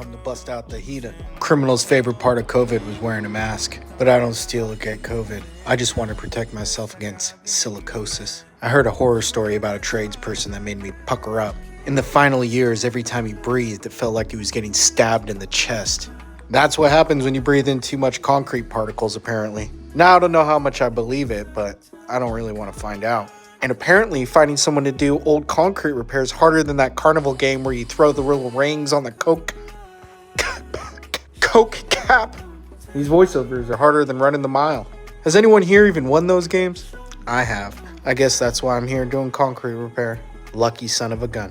time to bust out the heater. Criminals' favorite part of COVID was wearing a mask. But I don't steal or get COVID. I just want to protect myself against silicosis. I heard a horror story about a tradesperson that made me pucker up. In the final years, every time he breathed, it felt like he was getting stabbed in the chest. That's what happens when you breathe in too much concrete particles, apparently. Now, I don't know how much I believe it, but I don't really want to find out. And apparently, finding someone to do old concrete repairs is harder than that carnival game where you throw the little rings on the Coke cap. These voiceovers are harder than running the mile. Has anyone here even won those games? I have. I guess that's why I'm here doing concrete repair. Lucky son of a gun.